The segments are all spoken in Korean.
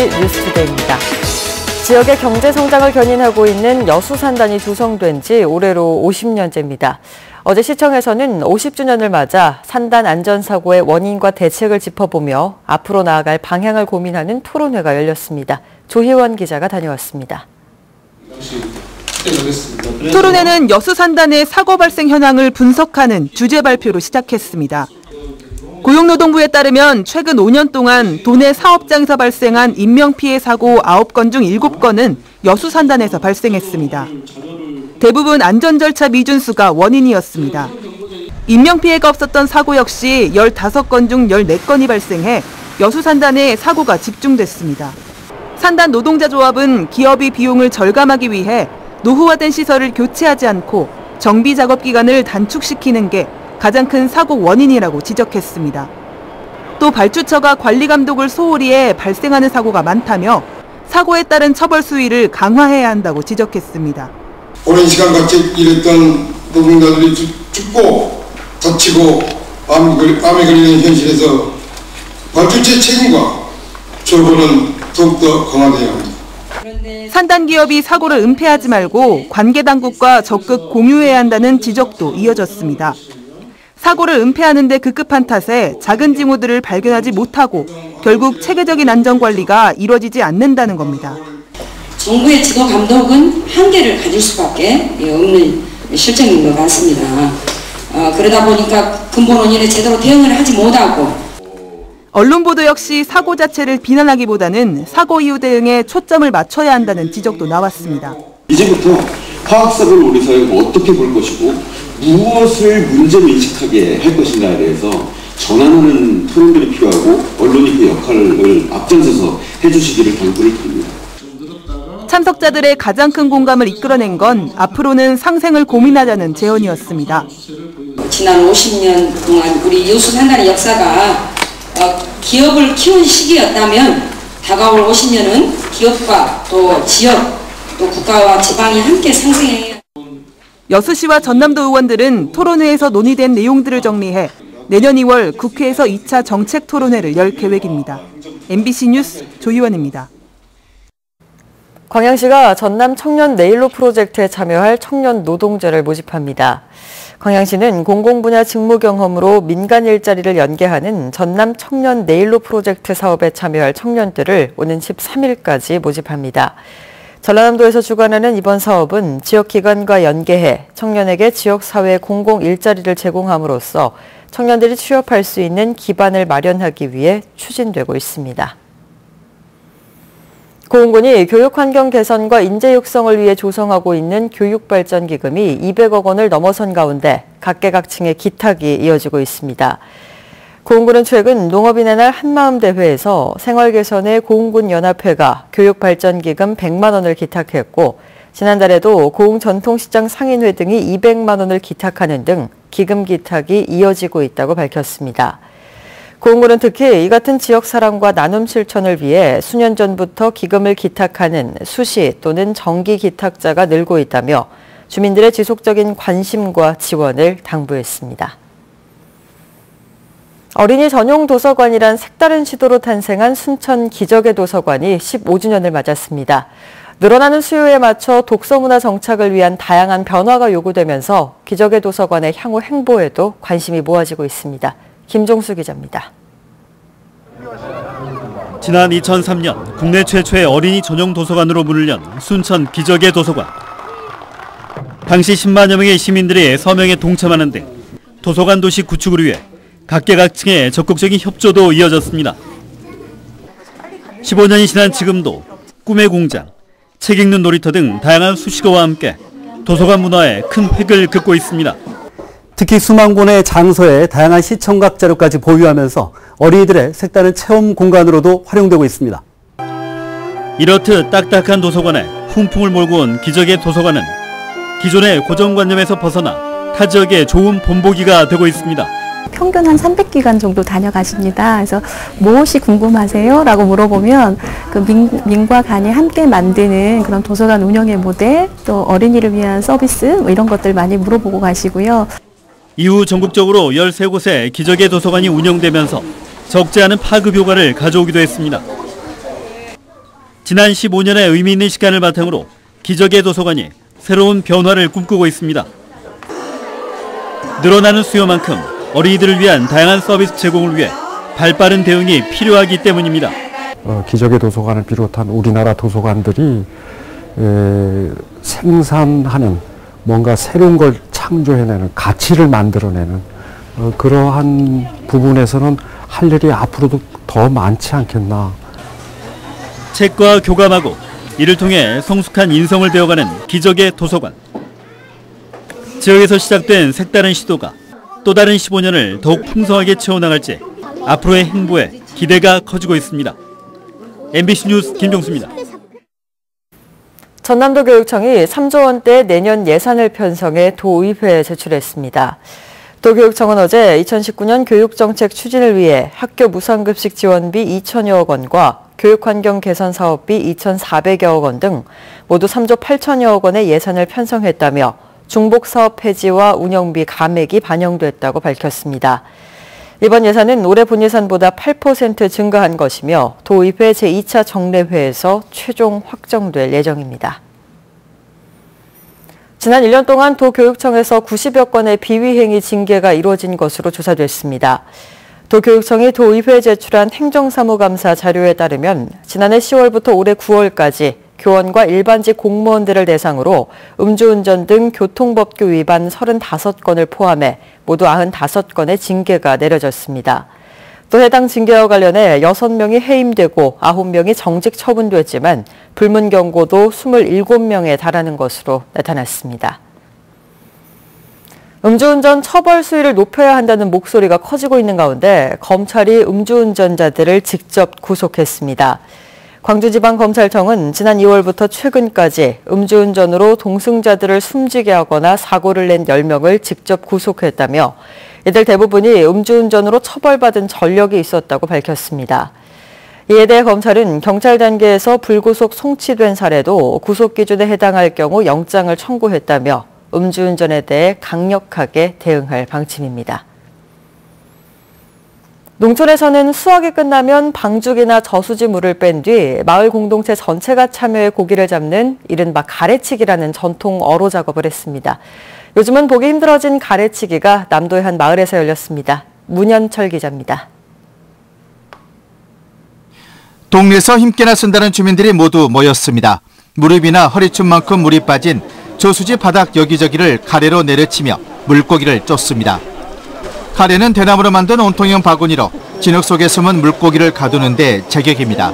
뉴스투데이입니다. 지역의 경제 성장을 견인하고 있는 여수산단이 조성된 지 올해로 50년째입니다. 어제 시청에서는 50주년을 맞아 산단 안전사고의 원인과 대책을 짚어보며 앞으로 나아갈 방향을 고민하는 토론회가 열렸습니다. 조희원 기자가 다녀왔습니다. 토론회는 여수산단의 사고 발생 현황을 분석하는 주제 발표로 시작했습니다. 고용노동부에 따르면 최근 5년 동안 도내 사업장에서 발생한 인명피해 사고 9건 중 7건은 여수산단에서 발생했습니다. 대부분 안전 절차 미준수가 원인이었습니다. 인명피해가 없었던 사고 역시 15건 중 14건이 발생해 여수산단에 사고가 집중됐습니다. 산단 노동자 조합은 기업이 비용을 절감하기 위해 노후화된 시설을 교체하지 않고 정비 작업 기간을 단축시키는 게 가장 큰 사고 원인이라고 지적했습니다. 또 발주처가 관리 감독을 소홀히 해 발생하는 사고가 많다며 사고에 따른 처벌 수위를 강화해야 한다고 지적했습니다. 오랜 시간같이 일했던 노동자들이 죽고 다치고 암에 걸리는 현실에서 발주처의 책임과 처벌은 더욱더 강화되어야 합니다. 산단 기업이 사고를 은폐하지 말고 관계 당국과 적극 공유해야 한다는 지적도 이어졌습니다. 사고를 은폐하는 데 급급한 탓에 작은 징후들을 발견하지 못하고 결국 체계적인 안전관리가 이루어지지 않는다는 겁니다. 정부의 지도 감독은 한계를 가질 수밖에 없는 실정인 것 같습니다. 그러다 보니까 근본 원인에 제대로 대응을 하지 못하고 언론 보도 역시 사고 자체를 비난하기보다는 사고 이후 대응에 초점을 맞춰야 한다는 지적도 나왔습니다. 이제부터 화학사고를 우리 사회가 어떻게 볼 것이고 무엇을 문제로 인식하게 할 것인가에 대해서 전환하는 토론들이 필요하고 언론이 그 역할을 앞장서서 해주시기를 당부를 드립니다. 참석자들의 가장 큰 공감을 이끌어낸 건 앞으로는 상생을 고민하자는 제언이었습니다. 지난 50년 동안 우리 여수산단의 역사가 기업을 키운 시기였다면 다가올 50년은 기업과 또 지역 또 국가와 지방이 함께 상생해야. 여수시와 전남도 의원들은 토론회에서 논의된 내용들을 정리해 내년 2월 국회에서 2차 정책 토론회를 열 계획입니다. MBC 뉴스 조희원입니다. 광양시가 전남 청년 네일로 프로젝트에 참여할 청년 노동자를 모집합니다. 광양시는 공공분야 직무 경험으로 민간 일자리를 연계하는 전남 청년 네일로 프로젝트 사업에 참여할 청년들을 오는 13일까지 모집합니다. 전라남도에서 주관하는 이번 사업은 지역기관과 연계해 청년에게 지역사회 공공 일자리를 제공함으로써 청년들이 취업할 수 있는 기반을 마련하기 위해 추진되고 있습니다. 고흥군이 교육환경 개선과 인재 육성을 위해 조성하고 있는 교육발전기금이 200억 원을 넘어선 가운데 각계각층의 기탁이 이어지고 있습니다. 고흥군은 최근 농업인의 날 한마음대회에서 생활개선의 고흥군연합회가 교육발전기금 100만 원을 기탁했고 지난달에도 고흥전통시장 상인회 등이 200만 원을 기탁하는 등 기금 기탁이 이어지고 있다고 밝혔습니다. 고흥군은 특히 이 같은 지역 사랑과 나눔 실천을 위해 수년 전부터 기금을 기탁하는 수시 또는 정기 기탁자가 늘고 있다며 주민들의 지속적인 관심과 지원을 당부했습니다. 어린이 전용 도서관이란 색다른 시도로 탄생한 순천 기적의 도서관이 15주년을 맞았습니다. 늘어나는 수요에 맞춰 독서문화 정착을 위한 다양한 변화가 요구되면서 기적의 도서관의 향후 행보에도 관심이 모아지고 있습니다. 김종수 기자입니다. 지난 2003년 국내 최초의 어린이 전용 도서관으로 문을 연 순천 기적의 도서관. 당시 10만여 명의 시민들의 서명에 동참하는 등 도서관 도시 구축을 위해 각계각층의 적극적인 협조도 이어졌습니다. 15년이 지난 지금도 꿈의 공장, 책 읽는 놀이터 등 다양한 수식어와 함께 도서관 문화에 큰 획을 긋고 있습니다. 특히 수만 권의 장서에 다양한 시청각 자료까지 보유하면서 어린이들의 색다른 체험 공간으로도 활용되고 있습니다. 이렇듯 딱딱한 도서관에 훈풍을 몰고 온 기적의 도서관은 기존의 고정관념에서 벗어나 타 지역의 좋은 본보기가 되고 있습니다. 평균 한 300기관 정도 다녀가십니다. 그래서 무엇이 궁금하세요? 라고 물어보면 그 민과 간이 함께 만드는 그런 도서관 운영의 모델, 또 어린이를 위한 서비스 뭐 이런 것들 많이 물어보고 가시고요. 이후 전국적으로 13곳의 기적의 도서관이 운영되면서 적지 않은 파급 효과를 가져오기도 했습니다. 지난 15년의 의미 있는 시간을 바탕으로 기적의 도서관이 새로운 변화를 꿈꾸고 있습니다. 늘어나는 수요만큼 어린이들을 위한 다양한 서비스 제공을 위해 발빠른 대응이 필요하기 때문입니다. 기적의 도서관을 비롯한 우리나라 도서관들이 생산하는 뭔가 새로운 걸 창조해내는 가치를 만들어내는 그러한 부분에서는 할 일이 앞으로도 더 많지 않겠나. 책과 교감하고 이를 통해 성숙한 인성을 배워가는 기적의 도서관. 지역에서 시작된 색다른 시도가 또 다른 15년을 더욱 풍성하게 채워나갈지 앞으로의 행보에 기대가 커지고 있습니다. MBC 뉴스 김종수입니다. 전남도교육청이 3조 원대 내년 예산을 편성해 도의회에 제출했습니다. 도교육청은 어제 2019년 교육정책 추진을 위해 학교 무상급식 지원비 2천여억 원과 교육환경 개선 사업비 2,400여억 원 등 모두 3조 8천여억 원의 예산을 편성했다며 중복사업 폐지와 운영비 감액이 반영됐다고 밝혔습니다. 이번 예산은 올해 본 예산보다 8% 증가한 것이며 도의회 제2차 정례회에서 최종 확정될 예정입니다. 지난 1년 동안 도교육청에서 90여 건의 비위행위 징계가 이루어진 것으로 조사됐습니다. 도교육청이 도의회에 제출한 행정사무감사 자료에 따르면 지난해 10월부터 올해 9월까지 교원과 일반직 공무원들을 대상으로 음주운전 등 교통법규 위반 35건을 포함해 모두 95건의 징계가 내려졌습니다. 또 해당 징계와 관련해 6명이 해임되고 9명이 정직 처분됐지만 불문 경고도 27명에 달하는 것으로 나타났습니다. 음주운전 처벌 수위를 높여야 한다는 목소리가 커지고 있는 가운데 검찰이 음주운전자들을 직접 구속했습니다. 광주지방검찰청은 지난 2월부터 최근까지 음주운전으로 동승자들을 숨지게 하거나 사고를 낸 10명을 직접 구속했다며 이들 대부분이 음주운전으로 처벌받은 전력이 있었다고 밝혔습니다. 이에 대해 검찰은 경찰 단계에서 불구속 송치된 사례도 구속 기준에 해당할 경우 영장을 청구했다며 음주운전에 대해 강력하게 대응할 방침입니다. 농촌에서는 수확이 끝나면 방죽이나 저수지 물을 뺀 뒤 마을 공동체 전체가 참여해 고기를 잡는 이른바 가래치기라는 전통 어로 작업을 했습니다. 요즘은 보기 힘들어진 가래치기가 남도의 한 마을에서 열렸습니다. 문현철 기자입니다. 동네에서 힘께나 쓴다는 주민들이 모두 모였습니다. 무릎이나 허리춤만큼 물이 빠진 저수지 바닥 여기저기를 가래로 내려치며 물고기를 쫓습니다. 가래는 대나무로 만든 온통형 바구니로 진흙 속에 숨은 물고기를 가두는 데 제격입니다.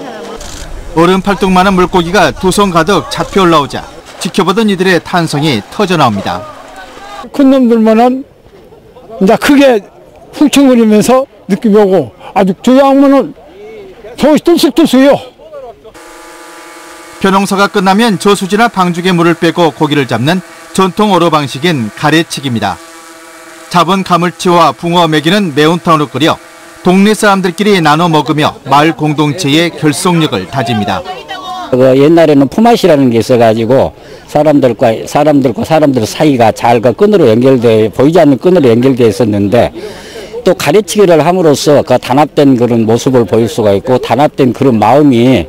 어른 팔뚝만한 물고기가 두 손 가득 잡혀 올라오자 지켜보던 이들의 탄성이 터져나옵니다. 큰 놈들만은 이제 크게 훌청거리면서 느낌이 오고 아주 저양면은 소위 뜰쑥뜰쑥해요. 벼농사가 끝나면 저수지나 방죽에 물을 빼고 고기를 잡는 전통 어로 방식인 가래치기입니다. 잡은 가물치와 붕어 먹이는 매운탕으로 끓여 동네 사람들끼리 나눠 먹으며 마을 공동체의 결속력을 다집니다. 옛날에는 품앗이라는 게 있어가지고 사람들과 사람들 사이가 잘 끈으로 연결돼 보이지 않는 끈으로 연결돼 있었는데 또 가래치기를 함으로써 그 단합된 그런 모습을 보일 수가 있고 단합된 그런 마음이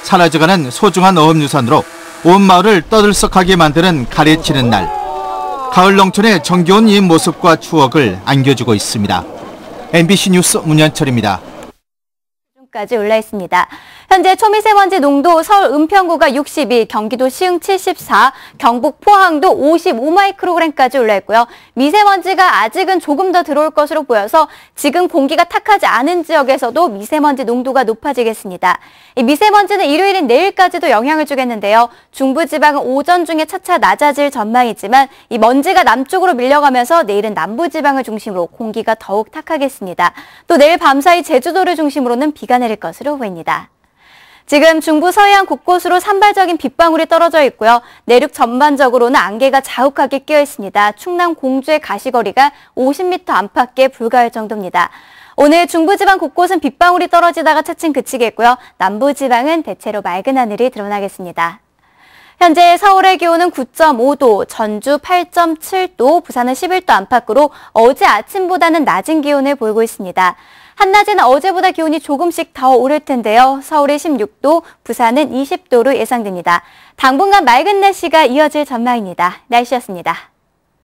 사라져가는 소중한 어업유산으로 온 마을을 떠들썩하게 만드는 가래치는 날. 가을 농촌의 정겨운 이 모습과 추억을 안겨주고 있습니다. MBC 뉴스 문현철입니다. 까지 올라 있습니다. 현재 초미세먼지 농도 서울 은평구가 62, 경기도 시흥 74, 경북 포항도 55마이크로그램까지 올라 있고요. 미세먼지가 아직은 조금 더 들어올 것으로 보여서 지금 공기가 탁하지 않은 지역에서도 미세먼지 농도가 높아지겠습니다. 이 미세먼지는 일요일인 내일까지도 영향을 주겠는데요. 중부지방은 오전 중에 차차 낮아질 전망이지만 이 먼지가 남쪽으로 밀려가면서 내일은 남부지방을 중심으로 공기가 더욱 탁하겠습니다. 또 내일 밤사이 제주도를 중심으로는 비가 내릴 것으로 보입니다. 지금 중부 서해안 곳곳으로 산발적인 빗방울이 떨어져 있고요. 내륙 전반적으로는 안개가 자욱하게 끼어 있습니다. 충남 공주의 가시거리가 50m 안팎에 불과할 정도입니다. 오늘 중부지방 곳곳은 빗방울이 떨어지다가 차츰 그치겠고요. 남부지방은 대체로 맑은 하늘이 드러나겠습니다. 현재 서울의 기온은 9.5도, 전주 8.7도, 부산은 11도 안팎으로 어제 아침보다는 낮은 기온을 보이고 있습니다. 한낮에는 어제보다 기온이 조금씩 더 오를 텐데요. 서울이 16도, 부산은 20도로 예상됩니다. 당분간 맑은 날씨가 이어질 전망입니다. 날씨였습니다.